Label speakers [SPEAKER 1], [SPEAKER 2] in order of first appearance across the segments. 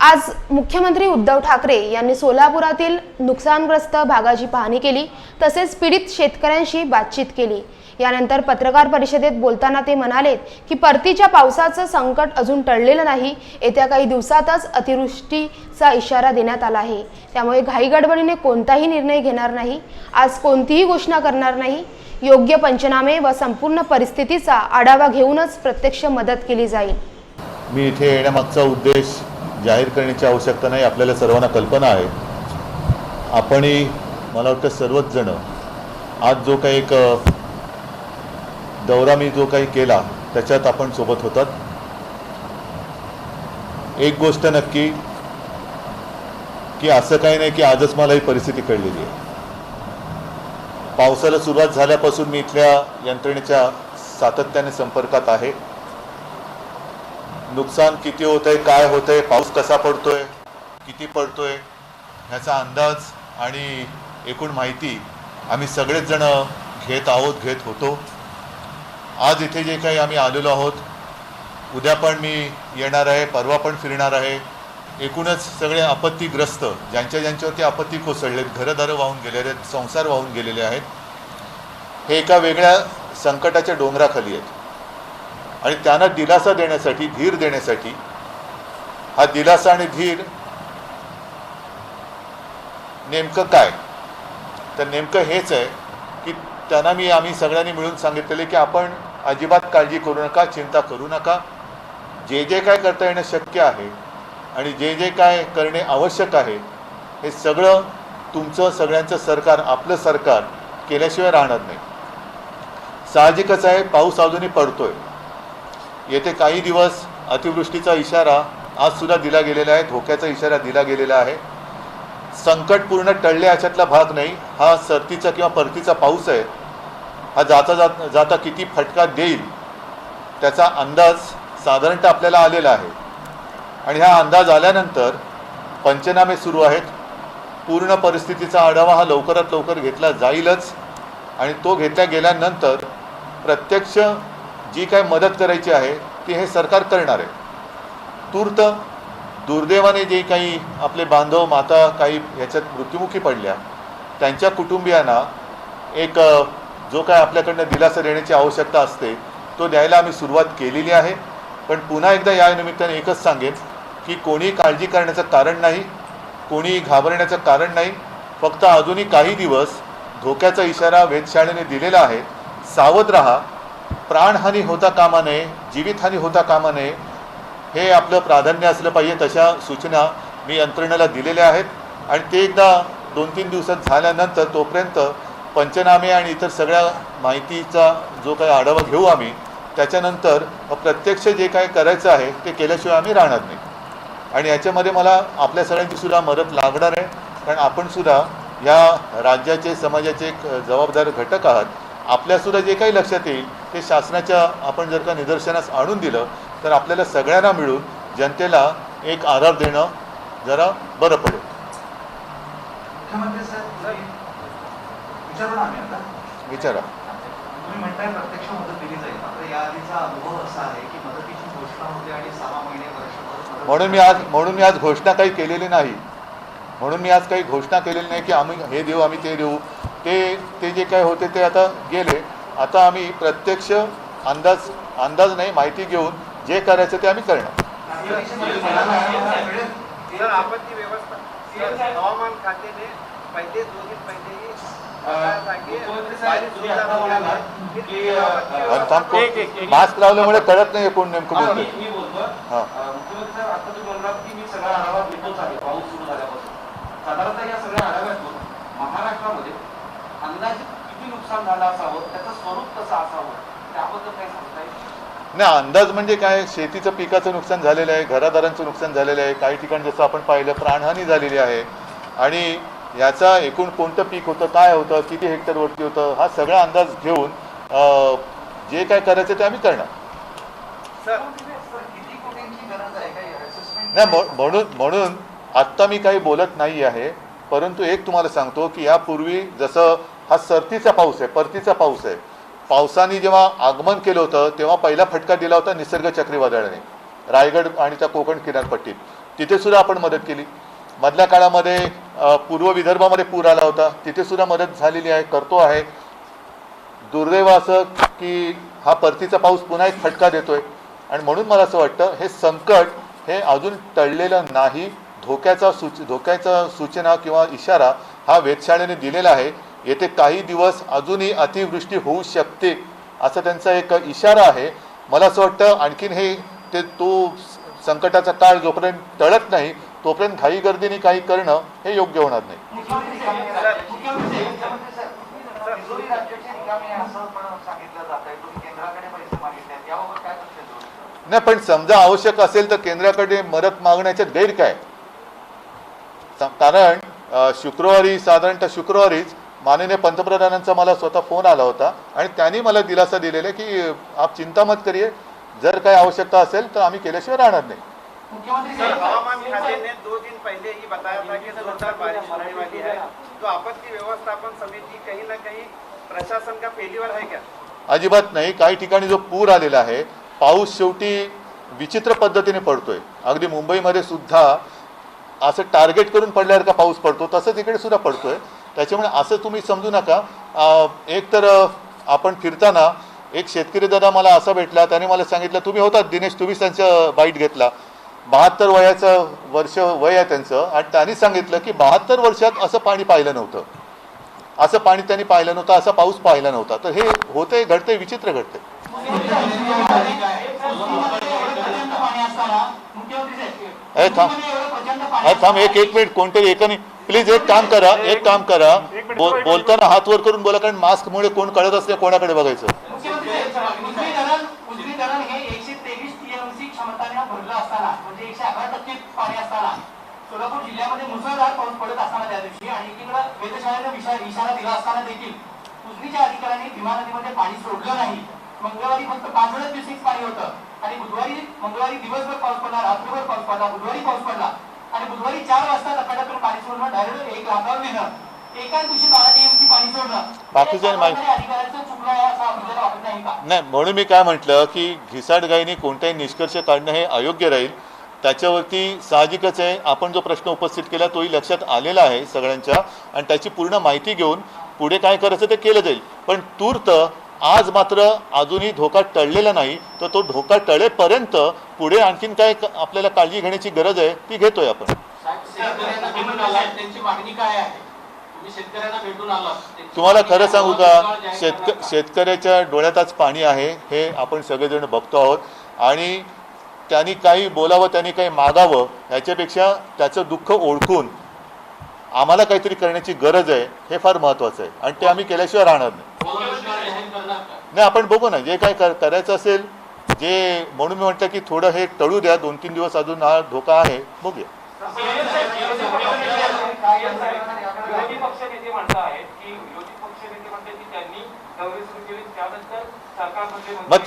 [SPEAKER 1] आज मुख्यमंत्री उद्धव ठाकरे यांनी सोलापुरातील नुकसानग्रस्त भागाची पाहणी केली, तसेच पीडित शेतकऱ्यांशी बातचीत केली। यानंतर पत्रकार परिषदेत बोलताना ते म्हणालेत की परतीच्या पावसाचं संकट अजून टळलेलं नाही, येत्या काही दिवसातच अतिवृष्टीचा इशारा देण्यात आला आहे। त्यामुळे घाईगडबडीने कोणताही निर्णय घेणार नाही, आज कोणतीही घोषणा करणार नाही। योग्य पंचनामे व संपूर्ण परिस्थितीचा आढावा घेऊनच प्रत्यक्ष मदत केली जाईल।
[SPEAKER 2] मी इथे येण्यामागचा उद्देश जाहीर करण्याची आवश्यकता नाही, आपल्याला सर्वांना कल्पना आहे। आपणही मला वाटतं सर्वच जण आज जो काही एक दौरा मी जो काही केला त्याच्यात आपण सोबत होतात। एक गोष्ट नक्की की असं काही नाही की आजच मला ही परिस्थिती कळलेली आहे। पावसाला सुरुवात झाल्यापासून मी इथल्या यंत्रणेच्या सातत्याने संपर्कात आहे। नुकसान किती होत आहे, काय होत आहे, पाऊस कसा पडतोय, किती पडतोय ह्याचा अंदाज आणि एकूण माहिती आम्ही सगळेच जण घेत होतो। आज इथे जे काही आम्ही आलेलो आहोत, उद्या पण मी येणार आहे, परवा पण फिरणार आहे। एकूणच सगळे आपत्तीग्रस्त ज्यांच्यावरती आपत्ती कोसळलेत, घरदारं वाहून गेलेले आहेत, संसार वाहून गेलेले आहेत, हे एका वेगळ्या संकटाच्या डोंगराखाली आहेत आणि त्यांना दिलासा देण्यासाठी, धीर देण्यासाठी, हा दिलासा आणि धीर नेमकं काय, तर नेमकं हेच आहे की त्यांना आम्ही सगळ्यांनी मिळून सांगितलेले की आपण अजिबात काळजी करू नका, चिंता करू नका। जे जे काय करता येणं शक्य आहे आणि जे जे काय करणे आवश्यक आहे हे सगळं तुमचं सगळ्यांचं सरकार, आपलं सरकार केल्याशिवाय राहणार नाही। साहजिकच आहे, पाऊस अजूनही पडतोय। येथे काही दिवस अतिवृष्टीचा इशारा आजसुद्धा दिला गेलेला आहे, धोक्याचा इशारा दिला गेलेला आहे। संकट पूर्ण टळले याच्यातला भाग नाही, हा सरतीचा किंवा परतीचा पाऊस आहे। हा जाता किती फटका देईल त्याचा अंदाज साधारणतः आपल्याला आलेला आहे आणि हा अंदाज आल्यानंतर पंचनामे सुरू आहेत। पूर्ण परिस्थितीचा आढावा हा लवकरात लवकर घेतला जाईलच आणि तो घेतल्या गेल्यानंतर प्रत्यक्ष जी काय मदत करायची आहे ती हे सरकार करणार आहे। तूर्त दुर्दैवाने जे काही आपले बांधव माता काही याच्यात मृत्युमुखी पडल्या, त्यांच्या कुटुंबियांना एक जो काय आपल्याकडनं दिलासा देण्याची आवश्यकता असते तो द्यायला आम्ही सुरुवात केलेली आहे। पण पुन्हा एकदा या निमित्ताने एकच सांगेन की कोणी काळजी करण्याचं कारण नाही, कोणी घाबरण्याचं कारण नाही। फक्त अजूनही काही दिवस धोक्याचा इशारा वेधशाळेने दिलेला आहे, सावध राहा। प्राणहानी होता कामा नये, जीवितहानी होता कामा नये, हे आपलं प्राधान्य असलं पाहिजे। तशा सूचना मी यंत्रणेला दिलेल्या आहेत आणि ते एकदा 2-3 दिवसात झाल्यानंतर तोपर्यंत पंचनामे आणि इतर सगळ्या माहितीचा जो काही आढावा घेऊ आम्ही, त्याच्यानंतर प्रत्यक्ष जे काय करायचं आहे ते केल्याशिवाय आम्ही राहणार नाही। आणि याच्यामध्ये मला आपल्या सगळ्यांची सुद्धा मदत लागणार आहे, कारण आपण सुद्धा या राज्याचे, समाजाचे एक जबाबदार घटक आहात। आपल्यासुद्धा जे काही लक्षात येईल ते शासनाच्या आपण जर का निदर्शनास आणून दिलं तर आपल्याला सगळ्यांना मिळून जनतेला एक आधार देणं जरा बरं पडेल। विचारा।
[SPEAKER 3] तुम्ही म्हणताय प्रत्यक्ष मदत दिली जाईल, मात्र या आधीचा अनुभव असा आहे की मदतीची घोषणा होते आणि 6 महिने वर्षभर
[SPEAKER 2] म्हणून मी आज घोषणा काही केलेली नाही, की आम्ही हे देऊ, आम्ही ते देऊ। ते जे काय होते ते आता गेले। आता आम्ही प्रत्यक्ष अंदाज नाही, माहिती घेऊन जे करायचं ते आम्ही करणार।
[SPEAKER 4] आपत्ती व्यवस्था हवामान खात्याने पहिले 2 दिन पहिलेही
[SPEAKER 2] मास्क लावल्यामुळे कळत नाही कोण नेमकं बोलतोय।
[SPEAKER 5] मी बोलतो मुख्यमंत्री साहेब, आता तुम्ही म्हणलात की मी सगळा आढावा घेतोच आहे पाऊस सुरू झाल्यापासून। साधारणतः या सगळ्या आढाव्यातून महाराष्ट्रामध्ये अंदाजे किती नुकसान झालं असावं, त्याचं स्वरूप कसं असावं त्याबद्दल काय सांगता येईल?
[SPEAKER 2] नाही, अंदाज म्हणजे काय, शेतीचं पिकाचं नुकसान झालेलं आहे, घरादारांचं नुकसान झालेलं आहे, काही ठिकाणी जसं आपण पाहिलं प्राणहानी झालेली आहे आणि याचा एकूण कोणतं पीक होतं, काय होतं, किती हेक्टरवरती होतं, हा सगळा अंदाज घेऊन जे काय करायचं ते आम्ही करणार। नाही, म्हणून आत्ता मी काही बोलत नाही आहे, परंतु एक तुम्हाला सांगतो की यापूर्वी जसं हा सरतीचा पाऊस आहे, परतीचा पाऊस आहे, पावसाने जेव्हा आगमन केलं होतं तेव्हा पहिला फटका दिला होता निसर्ग चक्रीवादळाने रायगड आणि त्या कोकण किनारपट्टीत। तिथे सुद्धा आपण मदत केली. मधल्या काळामध्ये पूर्व विदर्भामध्ये पूर आला होता, तिथे सुद्धा मदत झालेली आहे, करतो आहे. दुर्दैव असं की हा परतीचा पाऊस पुन्हा एक फटका देतोय आणि म्हणून मला असं वाटतं हे संकट हे अजून टळलेलं नाही. धोक्याचा सूचना किंवा इशारा हा वेधशाळेने दिलेला आहे. येथे काही दिवस अजूनही अतिवृष्टी होऊ शकते असा त्यांचा एक इशारा आहे. मला असं वाटतं आणखीन तो संकटाचा काळ जोपर्यंत टळत नाही तोपर्यंत घाई गर्दीने काही करणं हे योग्य होणार नाही. नाही, पण समजा आवश्यक असेल तर केंद्राकडे मदत मागण्याच्यात गैर काय? कारण साधारणतः शुक्रवारीच माननीय पंतप्रधानांचा मला स्वतः फोन आला होता आणि त्यांनी मला दिलासा दिलेला की आप चिंता मत करिए, जर काही आवश्यकता असेल तर आम्ही केल्याशिवाय राहणार नाही.
[SPEAKER 4] सर, हवामान खाते ने 2 दिन पहले ही बताया था कि जोरदार बारिश होने वाली है, तो आपत्ति व्यवस्थापन समिति कहीं ना कहीं प्रशासन का फेल्युअर है क्या?
[SPEAKER 2] अजिबात नाही. काही ठिकाणी जो पूर आलेला आहे, पाऊस शेवटी विचित्र पद्धतीने पडतोय. अगदी मुंबईमध्ये सुद्धा असं टार्गेट करून पडल्यासारखा पाऊस पडतो, तसंच इकडे सुद्धा पडतोय. त्याच्यामुळे असं तुम्ही समजू नका. एक तर आपण फिरताना एक शेतकरी दादा मला असा भेटला, त्याने मला सांगितलं, तुम्ही होतात दिनेश, तुम्हीच त्यांचा बाईट घेतला. 72 वर्ष वय आहे त्यांचं आणि त्यांनी सांगितलं की 72 वर्षात असं पाणी पाहिलं नव्हतं, असं पाणी त्यांनी पाहिलं नव्हतं, असा पाऊस पाहिला नव्हता. तर हे होतंय, घडतंय, विचित्र घडतंय. थांब एक मिनिट, कोणतरी एकाने प्लीज एक काम करा, बोलताना हात वर करून बोला, कारण मास्कमुळे कोण कळत असले कोणाकडे बघायचं.
[SPEAKER 6] सोलापूर जिल्ह्यामध्ये मुसळधार पाऊस पडत असताना त्या दिवशी आणि एकीकडे वेधशाळेने इशारा दिला असताना देखील उजनीच्या अधिकाऱ्यांनी भीमा नदीमध्ये पाणी सोडलं नाही. मंगळवारी फक्त 5 दिवसांच पाणी होतं आणि मंगळवारी दिवसभर पाऊस पडला, रात्रभर पाऊस पडला, बुधवारी पाऊस पडला आणि बुधवारी 4 वाजता धपाट्यातून पाणी सोडणं, डायरेक्ट 1 लाखावर नेणं, एकाच दिवशी 12 टीएमसी पाणी सोडणं,
[SPEAKER 2] बाकीच्या
[SPEAKER 6] अधिकाऱ्यांचं चुकलं आहे असं आपल्याला वाटत नाही का?
[SPEAKER 2] नाही, म्हणून मी काय म्हटलं की घिसाडगाईने कोणताही निष्कर्ष काढणं हे अयोग्य राहील. त्याच्यावरती साहजिकच आहे, आपण जो प्रश्न उपस्थित केला तोही लक्षात आलेला आहे सगळ्यांच्या आणि त्याची पूर्ण माहिती घेऊन पुढे काय करायचं ते केलं जाईल. पण तूर्त आज मात्र अजूनही धोका टळलेला नाही, तर तो धोका टळेपर्यंत पुढे आणखीन काय आपल्याला काळजी घेण्याची गरज आहे ती घेतोय आपण.
[SPEAKER 6] त्यांची मागणी काय आहे? तुम्ही शेतकऱ्यांना भेटून आलात,
[SPEAKER 2] तुम्हाला खरं सांगू का, शेतकऱ्याच्या डोळ्यात आज पाणी आहे हे आपण सगळेजण बघतो आहोत आणि त्यांनी काही बोलावं, त्यांनी काही मागावं ह्याच्यापेक्षा त्याचं दुःख ओळखून आम्हाला काहीतरी करण्याची गरज आहे हे फार महत्त्वाचं आहे आणि ते आम्ही केल्याशिवाय राहणार नाही. आपण बघू ना, जे काय करायचं असेल, जे म्हणून मी म्हटलं की थोडं हे टळू द्या, 2-3 दिवस अजून हा धोका आहे, बघूया.
[SPEAKER 5] विरोधी पक्षनेते म्हणत आहेत की त्यांनी दौरे सुरू केले, त्यानंतर सरकारमध्ये
[SPEAKER 2] मग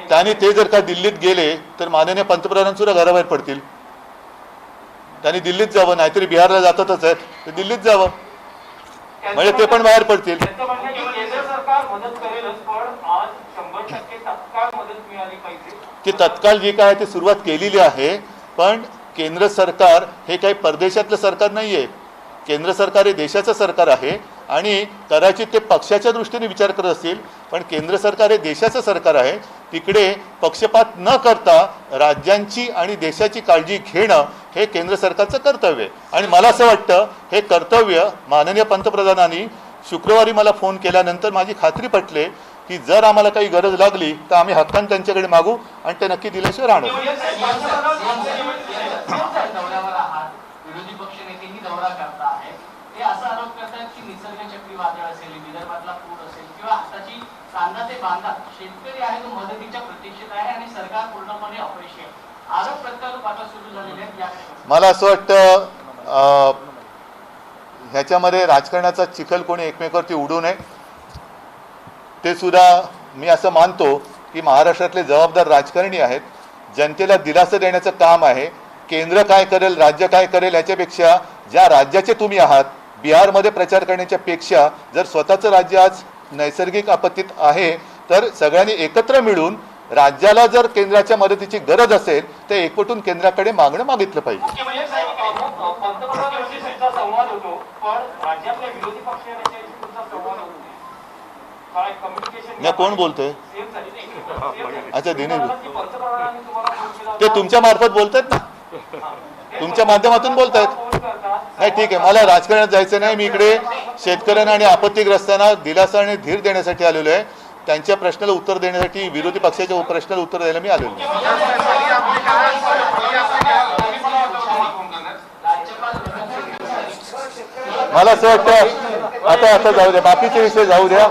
[SPEAKER 2] त्यांनी ते जर का दिल्लीत गेले तर माननीय पंतप्रधान सुद्धा घराबाहेर पडतील. त्यांनी दिल्लीत जावं, नाहीतरी बिहारला जातातच आहेत, तर दिल्लीत जावं म्हणजे ते पण बाहेर पडतील.
[SPEAKER 5] केंद्र सरकार मदत करेलच, पण आज 100% तत्काळ मदत मिळाली पाहिजे.
[SPEAKER 2] की तत्काळ जी काय ती सुरुवात केलेली आहे, पण केंद्र सरकार हे काही परदेशातलं सरकार नाही आहे. केंद्र सरकार हे देशाचं सरकार आहे आणि कदाचित ते पक्षाच्या दृष्टीने विचार करत असतील, पण केंद्र सरकार हे देशाचं सरकार आहे. तिकडे पक्षपात न करता राज्यांची आणि देशाची काळजी घेणं हे केंद्र सरकारचं कर्तव्य आहे आणि मला असं वाटतं हे कर्तव्य माननीय पंतप्रधानांनी शुक्रवारी मला फोन केल्यानंतर माझी खात्री पटली की जर आम्हाला काही गरज लागली तर आम्ही हक्काने त्यांच्याकडे मागू आणि ते नक्की दिल्याशिवाय राहणार.
[SPEAKER 6] विरोधी पक्ष नेतेही दौरा करता आहेत, ते असा आरोप करतात की निसर्ग चक्रीवादळ असेल, विदर्भातला पूर असेल किंवा आताची कांदा ते बांधा, शेतकरी आहे तो मदतीच्या प्रतीक्षेत आहे आणि सरकार पूर्णपणे अपयशी आहे. आरोप प्रत्यारोप आता सुरू झालेले आहेत. याकडे
[SPEAKER 2] मला असं वाटतं ह्याच्यामध्ये राजकारणाचा चिखल कोणी एकमेकावरती उडू नये. ते सुद्धा मी असं मानतो की महाराष्ट्रातले जबाबदार राजकारणी आहेत, जनतेला दिलासा देण्याचं काम आहे. केंद्र काय करेल, राज्य काय करेल याच्यापेक्षा ज्या राज्याचे तुम्ही आहात, बिहारमध्ये प्रचार करण्याच्या पेक्षा जर स्वतःचं राज्य आज नैसर्गिक आपत्तीत आहे तर सगळ्यांनी एकत्र मिळून राज्याला जर केंद्राच्या मदतीची गरज असेल तर एकवटून केंद्राकडे मागणं मागितलं पाहिजे.
[SPEAKER 6] म्हणजे साहेब पंतप्रधानांशी तुमचा संवाद होतो, पण राज्यातल्या विरोधी पक्षांशी तुमचा संवाद होतो काय कम्युनिकेशन
[SPEAKER 2] मी कोण बोलतोय?
[SPEAKER 6] सेम झाली
[SPEAKER 2] अच्छा दिनेश
[SPEAKER 6] पंतप्रधानांनी तुम्हाला फोन केला
[SPEAKER 2] ते तुमच्या मार्फत बोलतायत ना, तुमच्या माध्यमातून बोलतायत.
[SPEAKER 6] फोन करतात
[SPEAKER 2] नाही ठीक आहे, मला राजकारणात जायचं नाही. मी इकडे शेतकऱ्यांना आणि आपत्तीग्रस्तांना दिलासा आणि धीर देण्यासाठी आलेलो आहे. त्यांच्या प्रश्नाला उत्तर देण्यासाठी, विरोधी पक्षाच्या प्रश्नाला उत्तर द्यायला मी आलेलो आहे. मला असं वाटतं आता जाऊ द्या, बाकीचे विषय जाऊ द्या,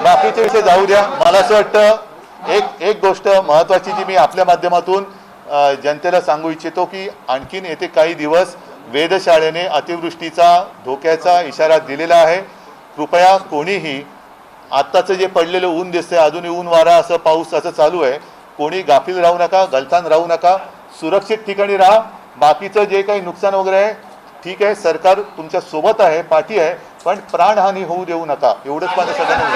[SPEAKER 2] बाकीचे विषय जाऊ द्या. मला असं वाटतं एक गोष्ट महत्त्वाची जी मी आपल्या माध्यमातून जनतेला सांगू इच्छितो की आणखीन येथे काही दिवस वेधशाळेने अतिवृष्टीचा धोक्याचा इशारा दिलेला आहे. कृपया कोणीही आत्ताचं जे पडलेलं ऊन दिसतंय, अजूनही ऊन वारा असं पाऊस असं चालू आहे, कोणी गाफील राहू नका, गलतान राहू नका, सुरक्षित ठिकाणी राहा. बाकीचं जे काही नुकसान वगैरे आहे ठीक आहे, सरकार तुमच्या सोबत आहे, पाठी आहे, पण प्राणहानी होऊ देऊ नका, एवढंच माझं सगळ्यांना.